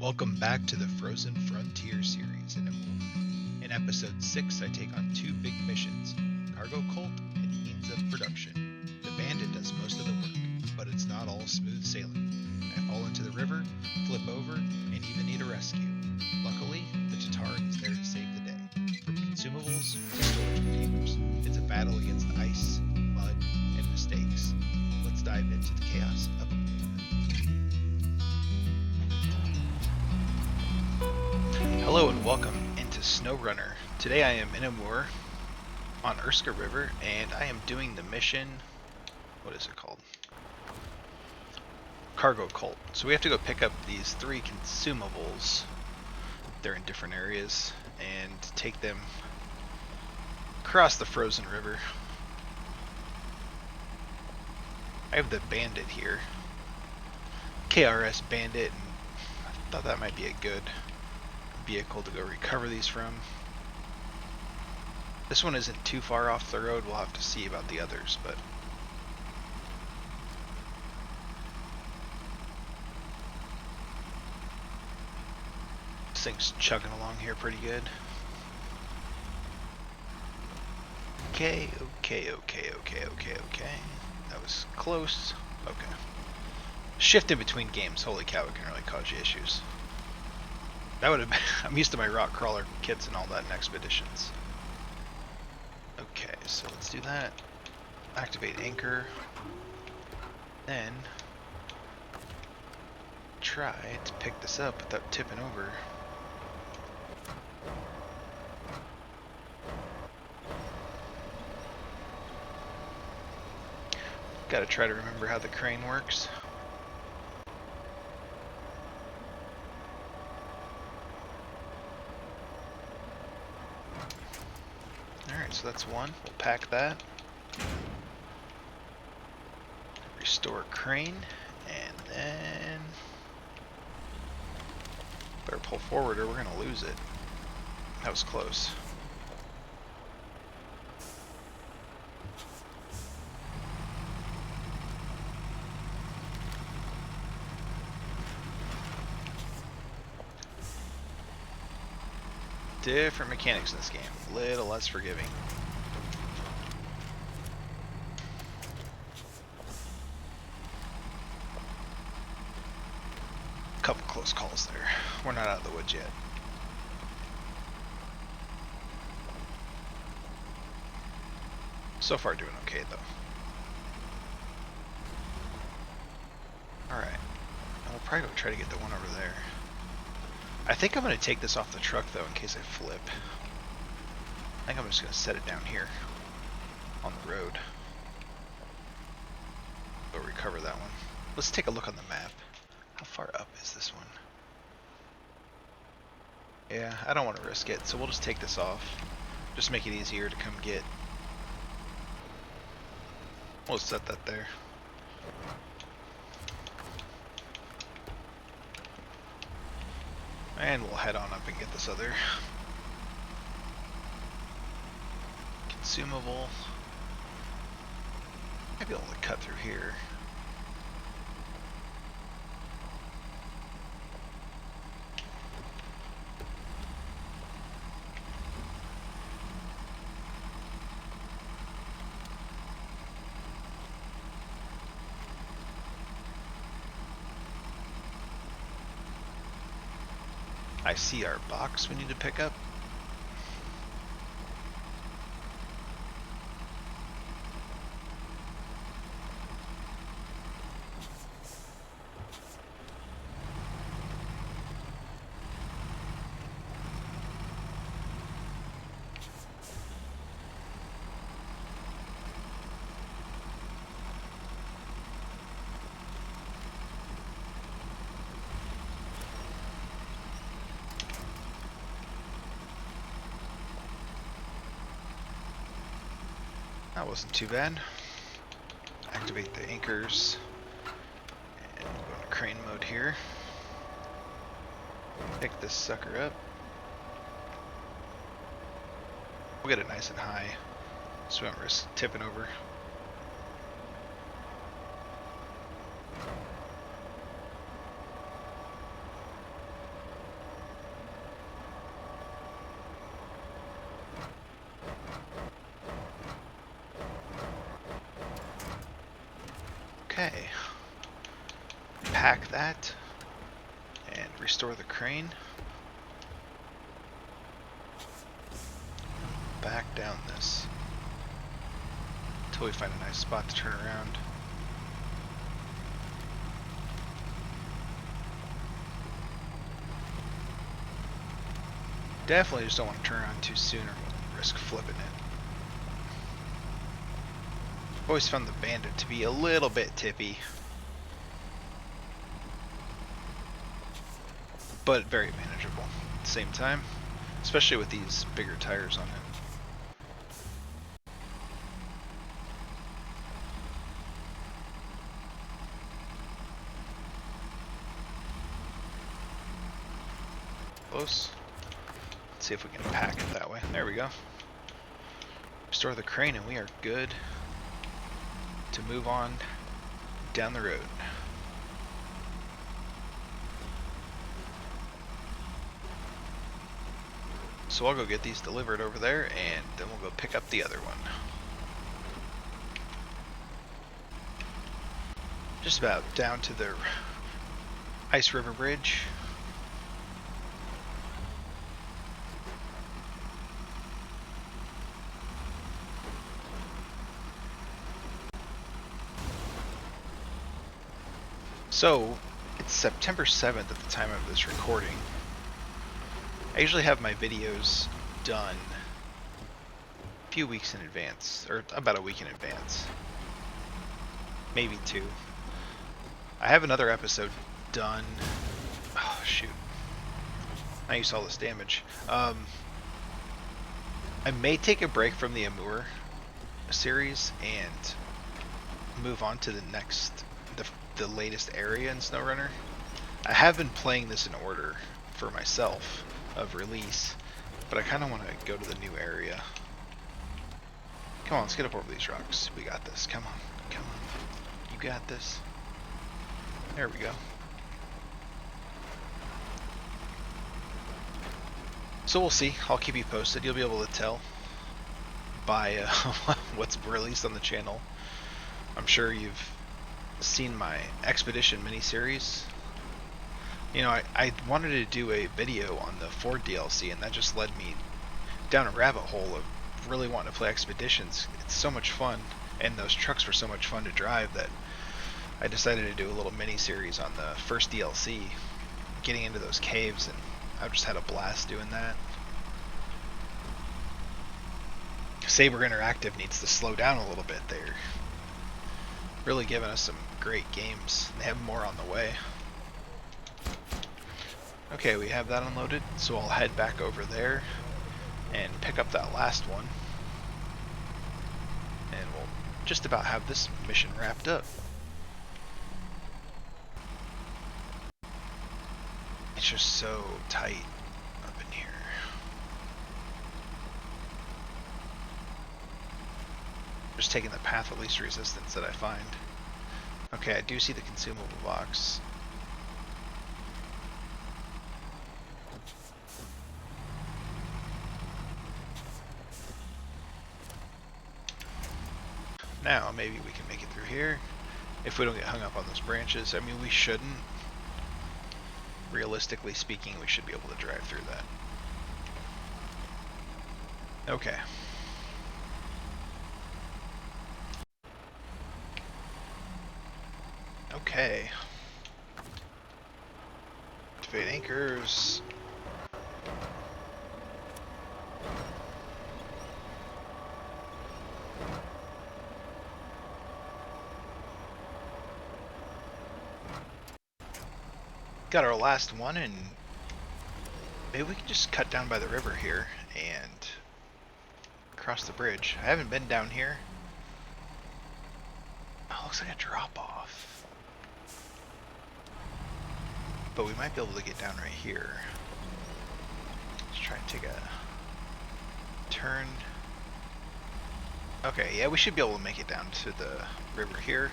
Welcome back to the Frozen Frontier series in Amur. In episode 6, I take on two big missions, Cargo Cult and Means of Production. The Bandit does most of the work, but it's not all smooth sailing. I fall into the river, flip over, and even need a rescue. Luckily, the Tatarin is there to save the day. From consumables to storage containers, it's a battle against ice, mud, and mistakes. Let's dive into the chaos of Amur. Hello and welcome into SnowRunner. Today I am in Amur on Urska River and I am doing the mission, what is it called? Cargo Cult. So we have to go pick up these three consumables. They're in different areas and take them across the frozen river. I have the Bandit here. KRS Bandit, and I thought that might be a good vehicle to go recover these from. This one isn't too far off the road. We'll have to see about the others, but this thing's chugging along here pretty good. Okay. That was close. Okay. Shifting between games, holy cow, it can really cause you issues. That would have been, I'm used to my rock crawler kits and all that in expeditions. Okay, so let's do that. Activate anchor. Then try to pick this up without tipping over. Gotta try to remember how the crane works. Alright, so that's one. We'll pack that. Restore crane. And then better pull forward or we're gonna lose it. That was close. Different mechanics in this game, a little less forgiving. Couple close calls there. We're not out of the woods yet. So far doing okay though. Alright, I'll probably go try to get the one over there. I think I'm going to take this off the truck though in case I flip. I think I'm just going to set it down here on the road. Go recover that one. Let's take a look on the map. How far up is this one? Yeah, I don't want to risk it, so we'll just take this off. Just make it easier to come get. We'll set that there. And we'll head on up and get this other consumable. Might be able to cut through here. I see our box we need to pick up. That wasn't too bad. Activate the anchors and go into crane mode here. Pick this sucker up. We'll get it nice and high so we don't risk tipping over. Okay. Pack that and restore the crane. Back down this until we find a nice spot to turn around. Definitely just don't want to turn around too soon or we'll risk flipping it. I've always found the Bandit to be a little bit tippy, but very manageable at the same time, especially with these bigger tires on it. Close. Let's see if we can pack it that way. There we go. Restore the crane and we are good to move on down the road. So I'll go get these delivered over there and then we'll go pick up the other one. Just about down to the Ice River Bridge. So, it's September 7th at the time of this recording. I usually have my videos done a few weeks in advance, or about a week in advance. Maybe 2. I have another episode done. Oh, shoot. Now you saw this damage. I may take a break from the Amur series and move on to the next, the latest area in SnowRunner. I have been playing this in order for myself of release, but I kind of want to go to the new area. Come on, let's get up over these rocks. We got this. Come on. Come on. You got this. There we go. So we'll see. I'll keep you posted. You'll be able to tell by what's released on the channel. I'm sure you've seen my Expedition miniseries. You know, I wanted to do a video on the Ford DLC, and that just led me down a rabbit hole of really wanting to play Expeditions. It's so much fun, and those trucks were so much fun to drive that I decided to do a little mini-series on the first DLC, getting into those caves, and I've just had a blast doing that. Saber Interactive needs to slow down a little bit. They're really giving us some great games. They have more on the way. Okay, we have that unloaded, so I'll head back over there and pick up that last one. And we'll just about have this mission wrapped up. It's just so tight up in here. Just taking the path of least resistance that I find. Okay, I do see the consumable box. Now, maybe we can make it through here. If we don't get hung up on those branches. I mean, we shouldn't. Realistically speaking, we should be able to drive through that. Okay. Okay. Activate anchors. Got our last one, and maybe we can just cut down by the river here and cross the bridge. I haven't been down here. Oh, looks like a drop off. But we might be able to get down right here. Let's try and take a turn. Okay, yeah, we should be able to make it down to the river here.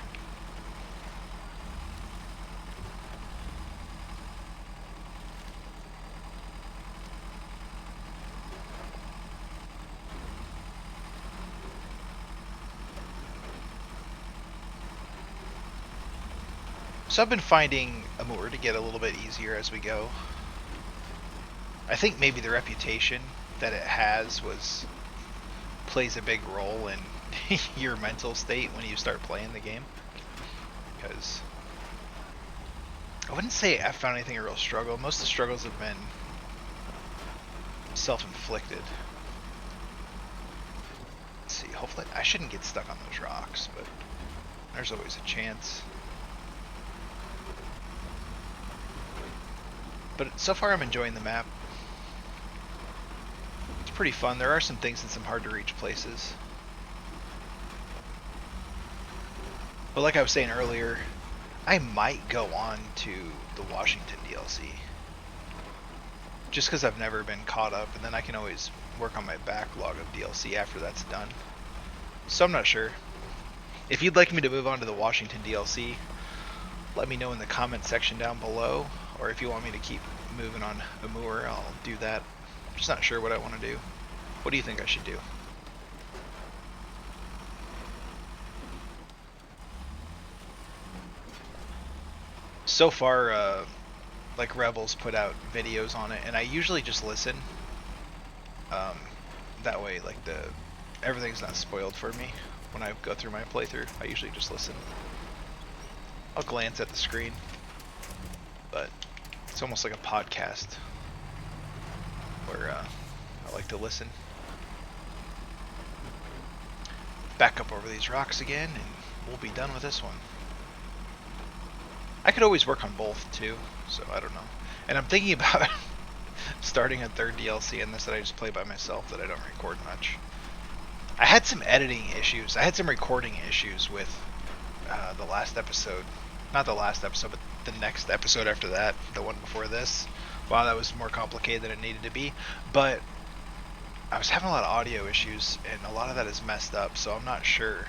So I've been finding Amur to get a little bit easier as we go. I think maybe the reputation that it has plays a big role in your mental state when you start playing the game. Because I wouldn't say I found anything a real struggle. Most of the struggles have been self-inflicted. Let's see, hopefully I shouldn't get stuck on those rocks, but there's always a chance. But so far I'm enjoying the map. It's pretty fun. There are some things in some hard to reach places. But like I was saying earlier, I might go on to the Washington DLC. Just because I've never been caught up, and then I can always work on my backlog of DLC after that's done. So I'm not sure. If you'd like me to move on to the Washington DLC, let me know in the comment section down below. Or if you want me to keep moving on Amur, I'll do that. I'm just not sure what I want to do. What do you think I should do? So far, like Rebels put out videos on it, and I usually just listen. That way, like everything's not spoiled for me when I go through my playthrough. I usually just listen. I'll glance at the screen, but it's almost like a podcast where I like to listen. Back up over these rocks again, and we'll be done with this one. I could always work on both too, so I don't know. And I'm thinking about starting a third DLC in this that I just play by myself, that I don't record much. I had some editing issues. I had some recording issues with the last episode. Not the last episode, but the next episode after that, the one before this. Wow, that was more complicated than it needed to be. But I was having a lot of audio issues, and a lot of that is messed up, so I'm not sure.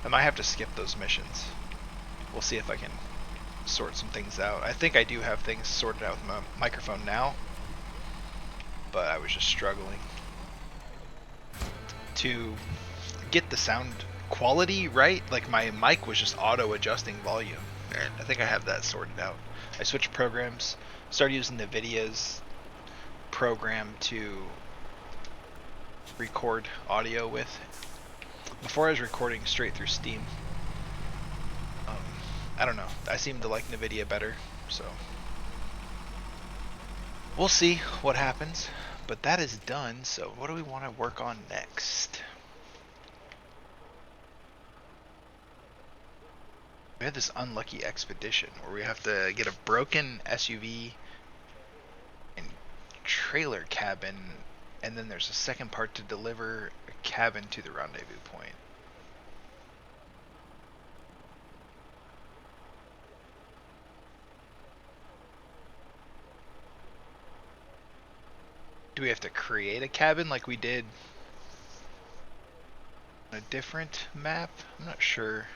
I might have to skip those missions. We'll see if I can sort some things out. I think I do have things sorted out with my microphone now, but I was just struggling to get the sound quality right. Like my mic was just auto adjusting volume, and I think I have that sorted out. I switched programs, started using the NVIDIA's program to record audio with. Before I was recording straight through Steam. I don't know. I seem to like NVIDIA better, so we'll see what happens. But that is done, so what do we want to work on next? We have this unlucky expedition where we have to get a broken SUV and trailer cabin, and then there's a second part to deliver a cabin to the rendezvous point. Do we have to create a cabin like we did on a different map? I'm not sure.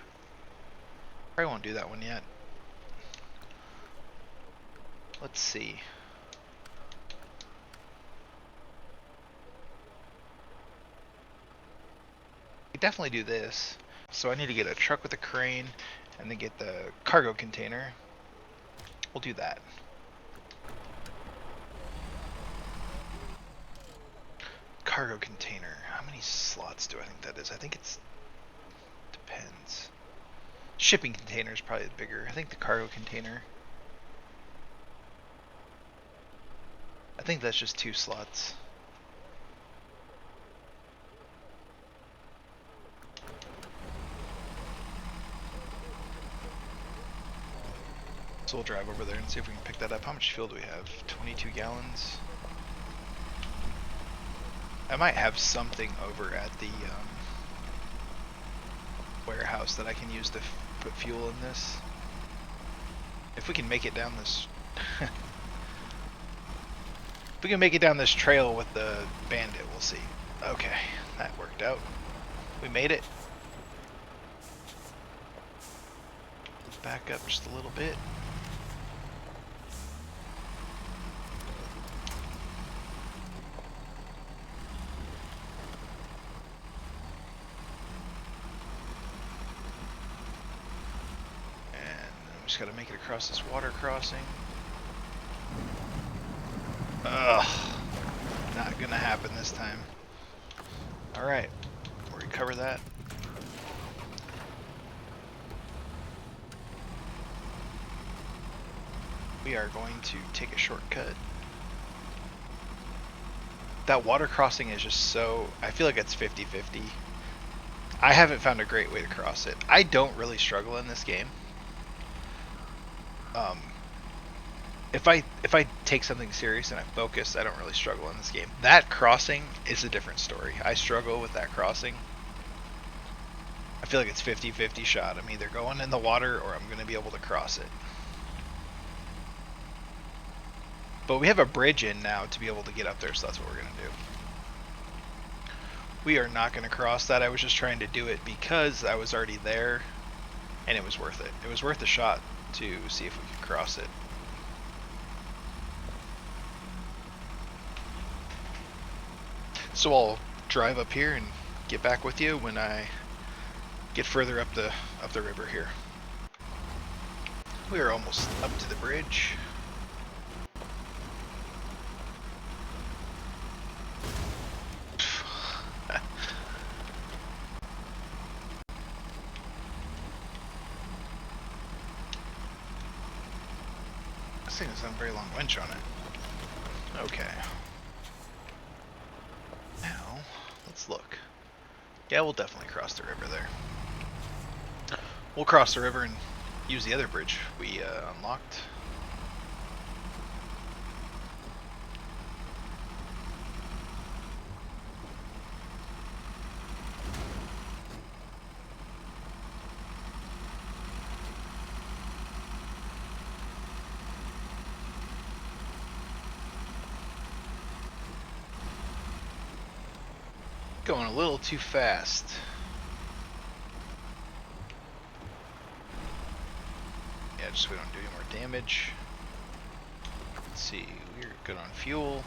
Probably won't do that one yet. Let's see. We definitely do this. So I need to get a truck with a crane and then get the cargo container. We'll do that. Cargo container. How many slots do I think that is? I think it's depends. Shipping container is probably bigger. I think the cargo container. I think that's just 2 slots. So we'll drive over there and see if we can pick that up. How much fuel do we have? 22 gallons. I might have something over at the warehouse that I can use to put fuel in this. If we can make it down this... if we can make it down this trail with the Bandit, we'll see. Okay, that worked out. We made it. Let's back up just a little bit. just gotta make it across this water crossing. Ugh. Not gonna happen this time. Alright. We'll recover that. We are going to take a shortcut. That water crossing is just so... I feel like it's 50-50. I haven't found a great way to cross it. I don't really struggle in this game. If I take something serious and I focus, I don't really struggle in this game. That crossing is a different story. I struggle with that crossing. I feel like it's 50-50 shot. I'm either going in the water or I'm going to be able to cross it. But we have a bridge in now to be able to get up there, so that's what we're going to do. We are not going to cross that. I was just trying to do it because I was already there, and it was worth it. It was worth a shot to see if we could cross it. So I'll drive up here and get back with you when I get further up the river here. We are almost up to the bridge. This thing has a very long winch on it. Okay. Now, let's look. Yeah, we'll definitely cross the river there. We'll cross the river and use the other bridge we unlocked. Going a little too fast. Yeah, just so we don't do any more damage. Let's see, we're good on fuel.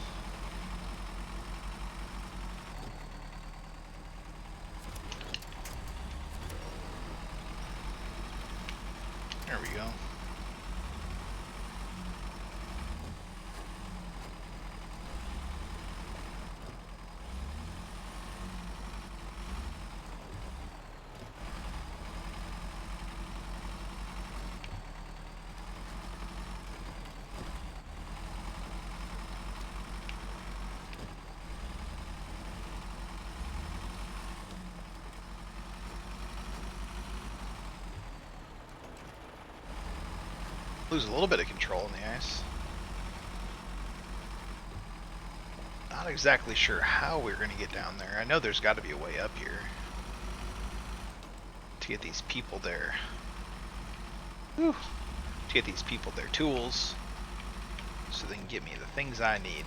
There we go. Lose a little bit of control in the ice. Not exactly sure how we're going to get down there. I know there's got to be a way up here to get these people their to get these people their tools so they can get me the things I need.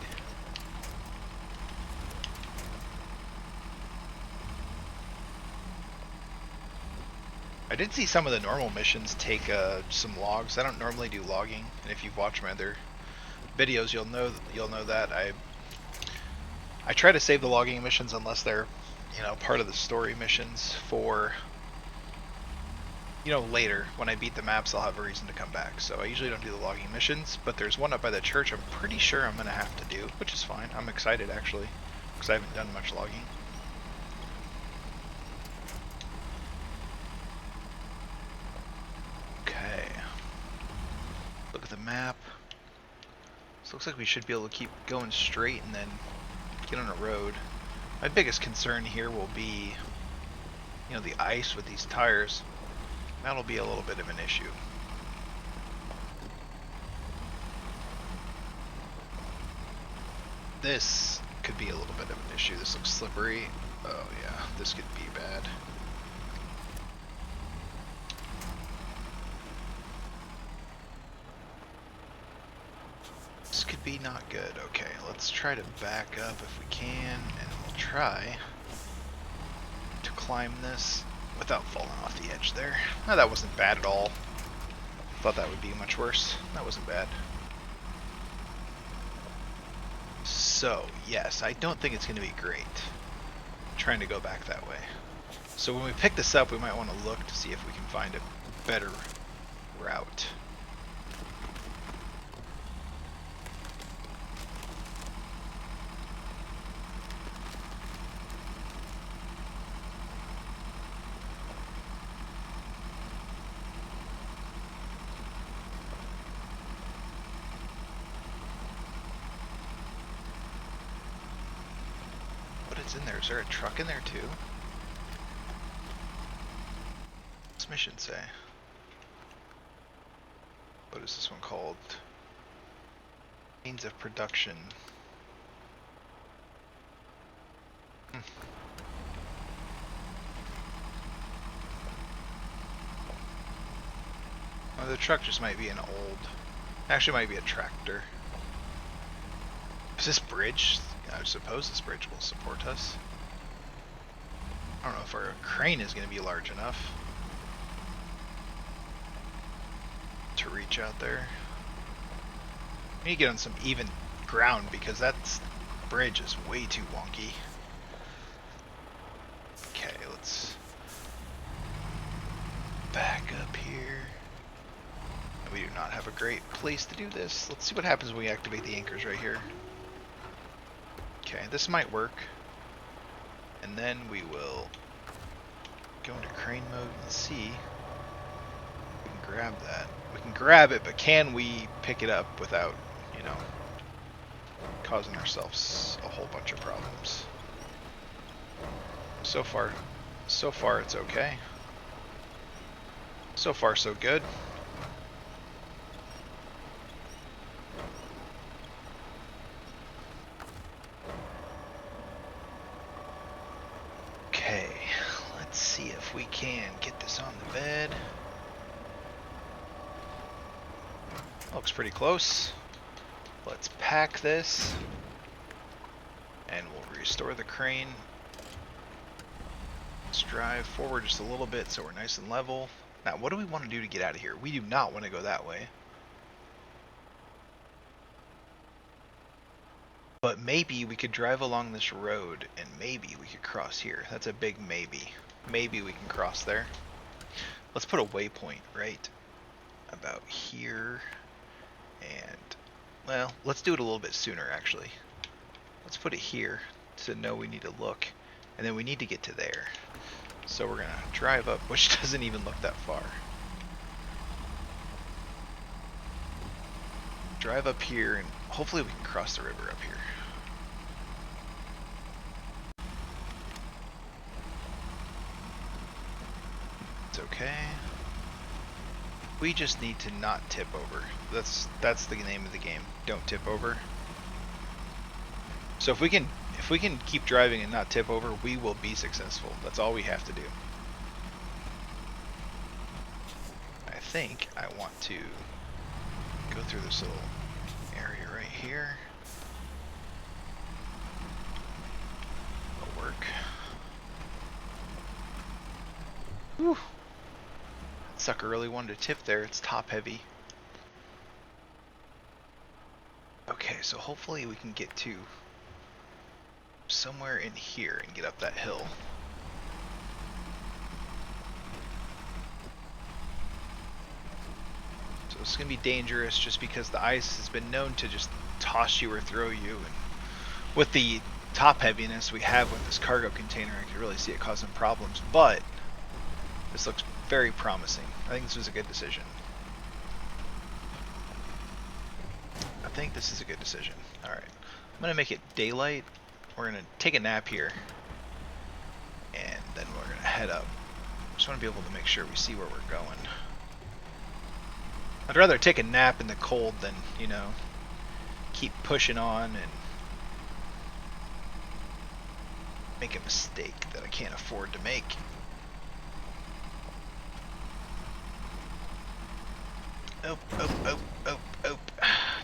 I did see some of the normal missions take some logs. I don't normally do logging, and if you've watched my other videos, you'll know that I try to save the logging missions unless they're, you know, part of the story missions for, you know, later when I beat the maps. I'll have a reason to come back. So I usually don't do the logging missions, but there's one up by the church I'm pretty sure I'm gonna have to do, which is fine. I'm excited actually because I haven't done much logging. Look at the map. This looks like we should be able to keep going straight and then get on a road. My biggest concern here will be, you know, the ice with these tires. That'll be a little bit of an issue. This could be a little bit of an issue. This looks slippery. Oh yeah, this could be bad. This could be not good. Okay, let's try to back up if we can, and we'll try to climb this without falling off the edge there. Oh, that wasn't bad at all. Thought that would be much worse. That wasn't bad. So, yes, I don't think it's going to be great trying to go back that way. So when we pick this up, we might want to look to see if we can find a better route. it's in there. Is there a truck in there too? What's this mission say? What is this one called? Means of production. Well, the truck just might be an old... Actually, might be a tractor. Is this bridge? I suppose this bridge will support us. I don't know if our crane is going to be large enough to reach out there. We need to get on some even ground because that bridge is way too wonky. Okay, let's back up here. We do not have a great place to do this. Let's see what happens when we activate the anchors right here. Okay, this might work. And then we will go into crane mode and see. We can grab that. We can grab it, but can we pick it up without, you know, causing ourselves a whole bunch of problems? So far it's okay. So far so good. Okay, let's see if we can get this on the bed. Looks pretty close. Let's pack this and we'll restore the crane. Let's drive forward just a little bit so we're nice and level. Now, what do we want to do to get out of here? We do not want to go that way. But maybe we could drive along this road and maybe we could cross here. That's a big maybe. Maybe we can cross there. Let's put a waypoint right about here. And, well, let's do it a little bit sooner actually. Let's put it here to know we need to look. And then we need to get to there. So we're going to drive up, which doesn't even look that far. Drive up here and hopefully we can cross the river up here. It's okay. We just need to not tip over. That's the name of the game. Don't tip over. So if we can keep driving and not tip over, we will be successful. That's all we have to do. I think I want to go through this little area right here. It'll work. Whew. That sucker really wanted to tip there. It's top heavy. Okay, so hopefully we can get to somewhere in here and get up that hill. So it's going to be dangerous just because the ice has been known to just toss you or throw you, and with the top heaviness we have with this cargo container I can really see it causing problems, but this looks very promising. I think this was a good decision. I think this is a good decision. Alright, I'm going to make it daylight. We're going to take a nap here, and then we're going to head up. Just want to be able to make sure we see where we're going. I'd rather take a nap in the cold than, you know, keep pushing on and make a mistake that I can't afford to make. Oh, oh, oh, oh, oh.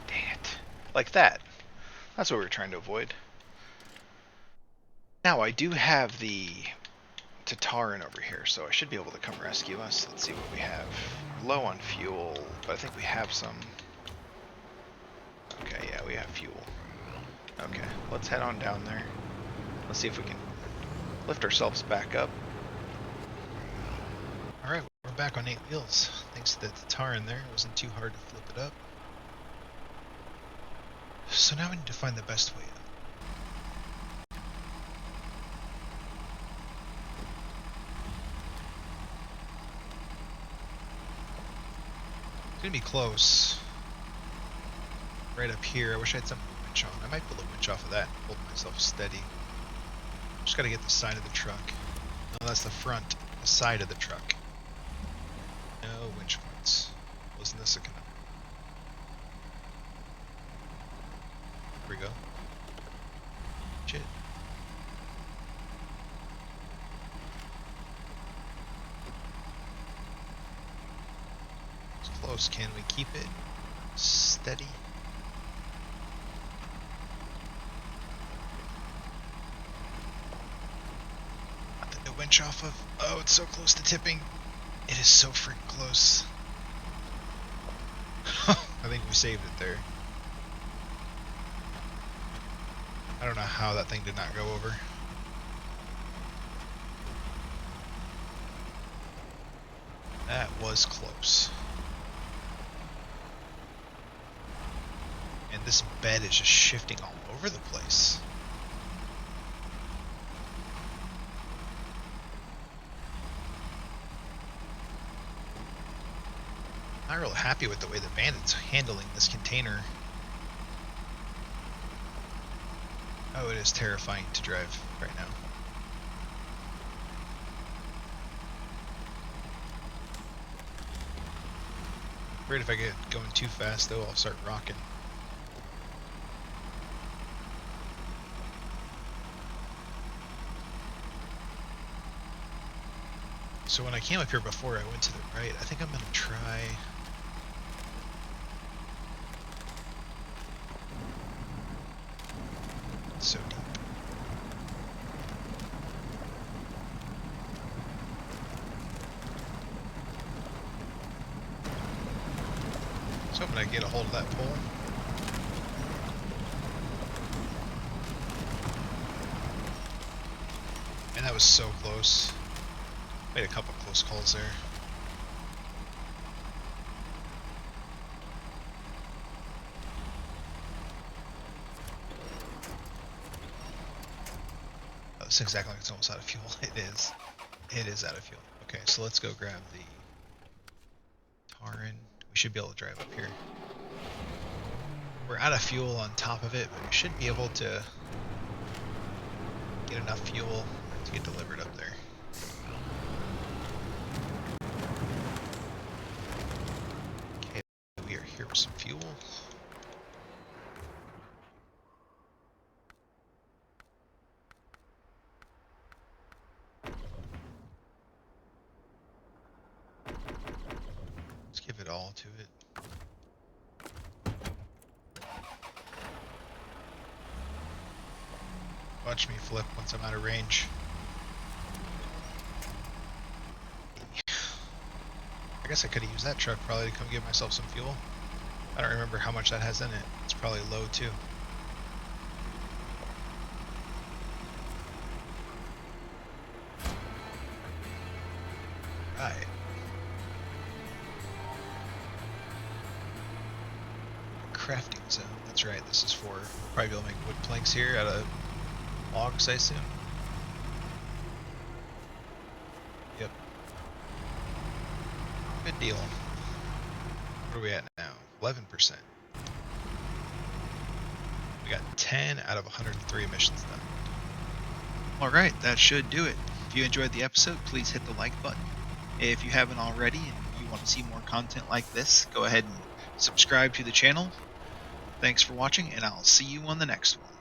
Dang it. Like that. That's what we were trying to avoid. Now, I do have the Tatarin over here, so I should be able to come rescue us. Let's see what we have. Low on fuel, but I think we have some. Okay, yeah, we have fuel. Okay, let's head on down there. Let's see if we can lift ourselves back up. Alright, we're back on 8 wheels. Thanks to the Tatarin there. It wasn't too hard to flip it up. So now we need to find the best way up. It's gonna be close. Right up here. I wish I had some winch on. I might pull a winch off of that and hold myself steady. Just gotta get the side of the truck. No, that's the front. The side of the truck. No winch points. Wasn't this a kind of... Here we go. Shit. It's close. Can we keep it steady? Nothing to winch off of. Oh, it's so close to tipping. It is so freaking close. I think we saved it there. I don't know how that thing did not go over. That was close. And this bed is just shifting all over the place. Not real happy with the way the Bandit's handling this container. Oh, it is terrifying to drive right now. Afraid if I get going too fast though, I'll start rocking. So when I came up here before, I went to the right. I think I'm gonna try... So deep. So I'm gonna get a hold of that pole. And that was so close. Made a couple close calls there. Oh, this is exactly like it's almost out of fuel. It is. It is out of fuel. Okay, so let's go grab the Tatarin. We should be able to drive up here. We're out of fuel on top of it, but we should be able to get enough fuel to get delivered up there. Okay, we are here with some fuel. Let's give it all to it. Watch me flip once I'm out of range. I guess I could have used that truck probably to come get myself some fuel. I don't remember how much that has in it. It's probably low too. Right. Crafting zone. That's right. This is for probably be able to make wood planks here out of logs, I assume. Yep. Good deal. What are we at now? 11%. We got 10 out of 103 missions done. Alright, that should do it. If you enjoyed the episode, please hit the like button. If you haven't already and you want to see more content like this, go ahead and subscribe to the channel. Thanks for watching, and I'll see you on the next one.